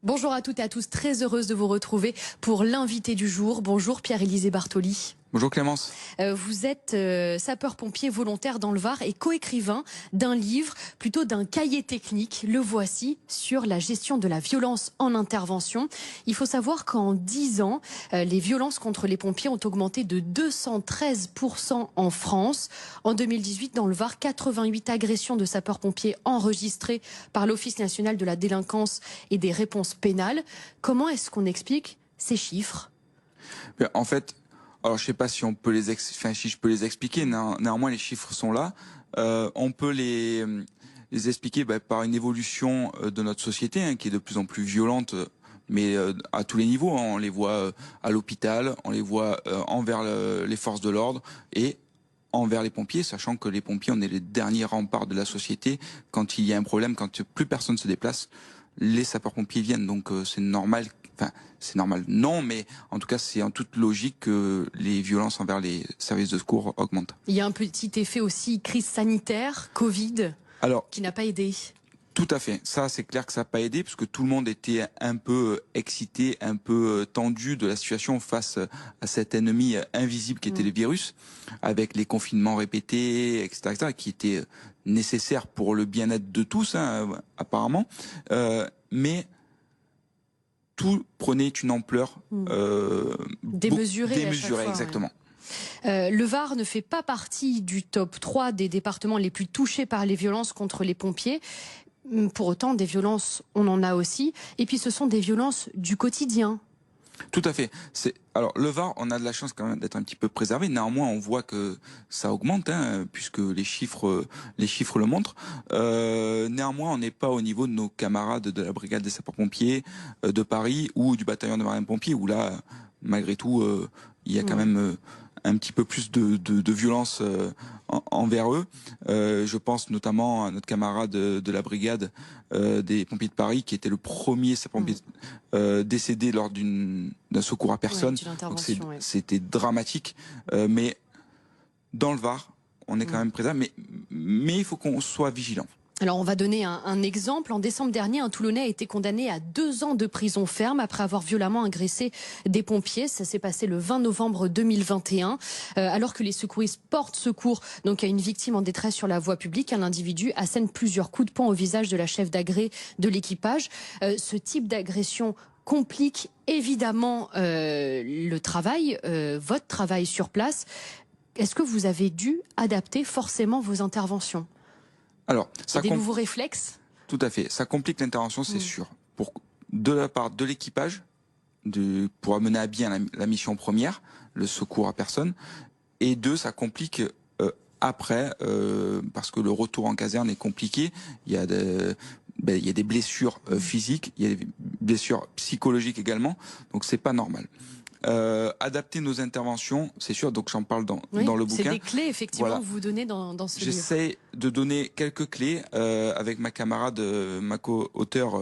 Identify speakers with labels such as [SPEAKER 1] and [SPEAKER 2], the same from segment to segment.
[SPEAKER 1] Bonjour à toutes et à tous, très heureuse de vous retrouver pour l'invité du jour. Bonjour Pierre-Élisée Bartoli.
[SPEAKER 2] Bonjour Clémence.
[SPEAKER 1] Vous êtes sapeur-pompier volontaire dans le Var et co-écrivain d'un livre, plutôt d'un cahier technique, le voici, sur la gestion de la violence en intervention. Il faut savoir qu'en 10 ans, les violences contre les pompiers ont augmenté de 213% en France. En 2018, dans le Var, 88 agressions de sapeurs-pompiers enregistrées par l'Office national de la délinquance et des réponses pénales. Comment est-ce qu'on explique ces chiffres ?
[SPEAKER 2] En fait, alors je sais pas si on peut si je peux les expliquer. Néanmoins, les chiffres sont là. On peut les expliquer par une évolution de notre société qui est de plus en plus violente, mais à tous les niveaux. On les voit à l'hôpital, on les voit envers les forces de l'ordre et envers les pompiers, sachant que les pompiers, on est les derniers remparts de la société. Quand il y a un problème, quand plus personne se déplace, les sapeurs-pompiers viennent. Donc c'est normal. Enfin, c'est normal, non, mais en tout cas, c'est en toute logique que les violences envers les services de secours augmentent.
[SPEAKER 1] Il y a un petit effet aussi crise sanitaire, Covid, qui n'a pas aidé.
[SPEAKER 2] Tout à fait. Ça, c'est clair que ça n'a pas aidé, parce que tout le monde était un peu excité, un peu tendu de la situation face à cet ennemi invisible qui était le virus, avec les confinements répétés, etc., qui étaient nécessaires pour le bien-être de tous, apparemment. Mais tout prenait une ampleur
[SPEAKER 1] démesurée,
[SPEAKER 2] exactement.
[SPEAKER 1] Le Var ne fait pas partie du top 3 des départements les plus touchés par les violences contre les pompiers. Pour autant, des violences, on en a aussi. Et puis, ce sont des violences du quotidien.
[SPEAKER 2] Tout à fait. Alors le Var, on a de la chance quand même d'être un petit peu préservé. Néanmoins, on voit que ça augmente, puisque les chiffres le montrent. Néanmoins, on n'est pas au niveau de nos camarades de la brigade des sapeurs-pompiers de Paris ou du bataillon de marine-pompiers, où là, malgré tout, il y a quand même un petit peu plus de violence envers eux. Je pense notamment à notre camarade de la brigade des pompiers de Paris, qui était le premier sapeur-pompier décédé lors d'un secours à personne. Donc c'était dramatique. Mais dans le Var, on est quand même présent. Mais il faut qu'on soit vigilant.
[SPEAKER 1] Alors on va donner un exemple. En décembre dernier, un Toulonnais a été condamné à 2 ans de prison ferme après avoir violemment agressé des pompiers. Ça s'est passé le 20 novembre 2021. Alors que les secouristes portent secours donc à une victime en détresse sur la voie publique, un individu assène plusieurs coups de poing au visage de la chef d'agré de l'équipage. Ce type d'agression complique évidemment le travail, votre travail sur place. Est-ce que vous avez dû adapter forcément vos interventions ?
[SPEAKER 2] Alors,
[SPEAKER 1] des nouveaux réflexes ?
[SPEAKER 2] Tout à fait. Ça complique l'intervention, c'est sûr. De la part de l'équipage, pour mener à bien la mission première, le secours à personne. Et ça complique après, parce que le retour en caserne est compliqué. Il y a des blessures physiques, il y a des blessures psychologiques également. Donc c'est pas normal. Adapter nos interventions, c'est sûr, donc j'en parle dans le bouquin.
[SPEAKER 1] C'est des clés effectivement que vous donnez dans ce livre.
[SPEAKER 2] J'essaie de donner quelques clés avec ma camarade, ma co-auteure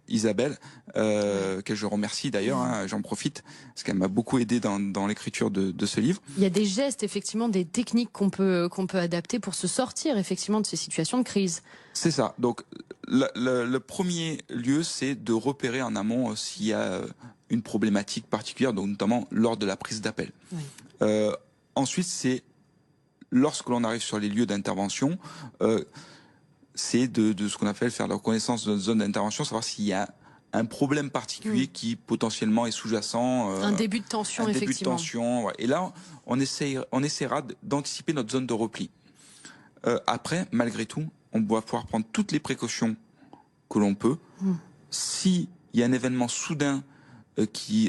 [SPEAKER 2] Isabelle, que je remercie d'ailleurs, j'en profite, parce qu'elle m'a beaucoup aidé dans l'écriture de ce livre.
[SPEAKER 1] Il y a des gestes, effectivement, des techniques qu'on peut adapter pour se sortir effectivement de ces situations de crise.
[SPEAKER 2] C'est ça, donc le premier lieu, c'est de repérer en amont s'il y a une problématique particulière, donc notamment lors de la prise d'appel. Ensuite, c'est lorsque l'on arrive sur les lieux d'intervention, c'est de ce qu'on appelle faire la reconnaissance de notre zone d'intervention, savoir s'il y a un problème particulier qui potentiellement est sous-jacent.
[SPEAKER 1] Un début de tension, effectivement.
[SPEAKER 2] Début de tension, Et là, on essaiera d'anticiper notre zone de repli. Après, malgré tout, on doit pouvoir prendre toutes les précautions que l'on peut. S'il y a un événement soudain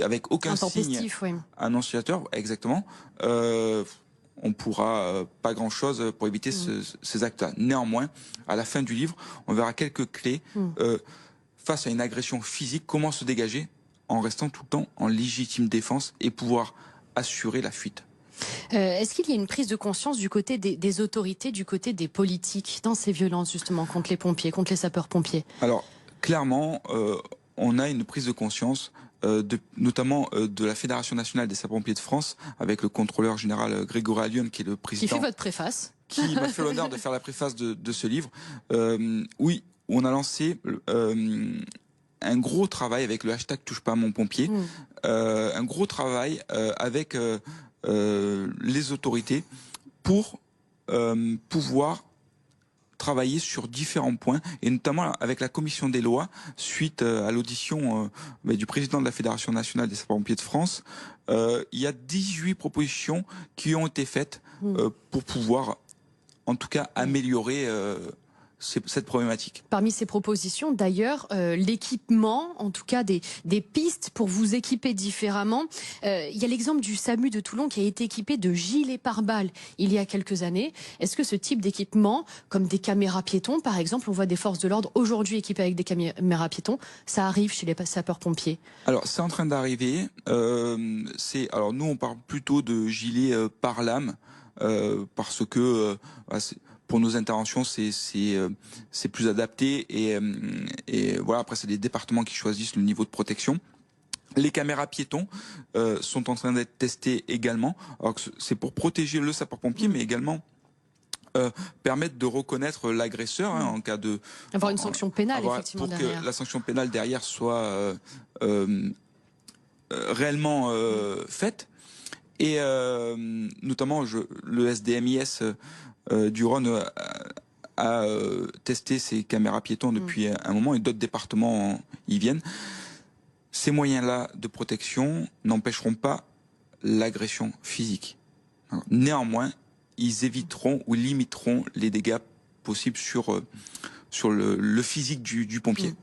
[SPEAKER 2] avec aucun signe annonciateur, exactement, on pourra pas grand-chose pour éviter ces actes-là. Néanmoins, à la fin du livre, on verra quelques clés face à une agression physique, comment se dégager en restant tout le temps en légitime défense et pouvoir assurer la fuite.
[SPEAKER 1] Est-ce qu'il y a une prise de conscience du côté des autorités, du côté des politiques, dans ces violences justement contre les pompiers, contre les sapeurs-pompiers ?
[SPEAKER 2] Alors, clairement, on a une prise de conscience, notamment de la Fédération nationale des sapeurs-pompiers de France, avec le contrôleur général Grégory Allium, qui est le président.
[SPEAKER 1] Qui fait votre préface.
[SPEAKER 2] Qui m'a fait l'honneur de faire la préface de ce livre. Oui, on a lancé un gros travail avec le hashtag touche pas à mon pompier, un gros travail avec les autorités pour pouvoir travailler sur différents points, et notamment avec la commission des lois, suite à l'audition du président de la Fédération nationale des sapeurs-pompiers de France. Il y a 18 propositions qui ont été faites pour pouvoir, en tout cas, améliorer cette problématique.
[SPEAKER 1] Parmi ces propositions, d'ailleurs, l'équipement, en tout cas des pistes pour vous équiper différemment. Il y a l'exemple du SAMU de Toulon qui a été équipé de gilets pare-balles il y a quelques années. Est-ce que ce type d'équipement, comme des caméras piétons, par exemple, on voit des forces de l'ordre aujourd'hui équipées avec des caméras piétons, ça arrive chez les sapeurs-pompiers?
[SPEAKER 2] Alors, c'est en train d'arriver. Alors, nous, on parle plutôt de gilets pare-lame, parce que pour nos interventions, c'est plus adapté, et voilà. Après, c'est les départements qui choisissent le niveau de protection. Les caméras piétons sont en train d'être testées également. Alors, c'est pour protéger le sapeur-pompier, mais également permettre de reconnaître l'agresseur en cas de...
[SPEAKER 1] Avoir une sanction pénale, effectivement,
[SPEAKER 2] pour
[SPEAKER 1] derrière.
[SPEAKER 2] que la sanction pénale derrière soit réellement faite. Et notamment, le SDMIS du Rhône a testé ces caméras piétons depuis un moment, et d'autres départements y viennent. Ces moyens-là de protection n'empêcheront pas l'agression physique. Néanmoins, ils éviteront ou limiteront les dégâts possibles sur le physique du pompier.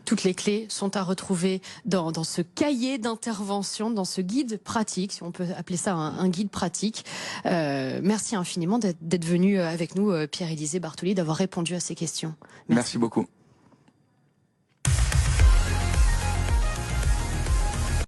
[SPEAKER 1] Toutes les clés sont à retrouver dans ce cahier d'intervention, dans ce guide pratique, si on peut appeler ça un guide pratique. Merci infiniment d'être venu avec nous, Pierre-Élisée Bartoli, d'avoir répondu à ces questions.
[SPEAKER 2] Merci beaucoup.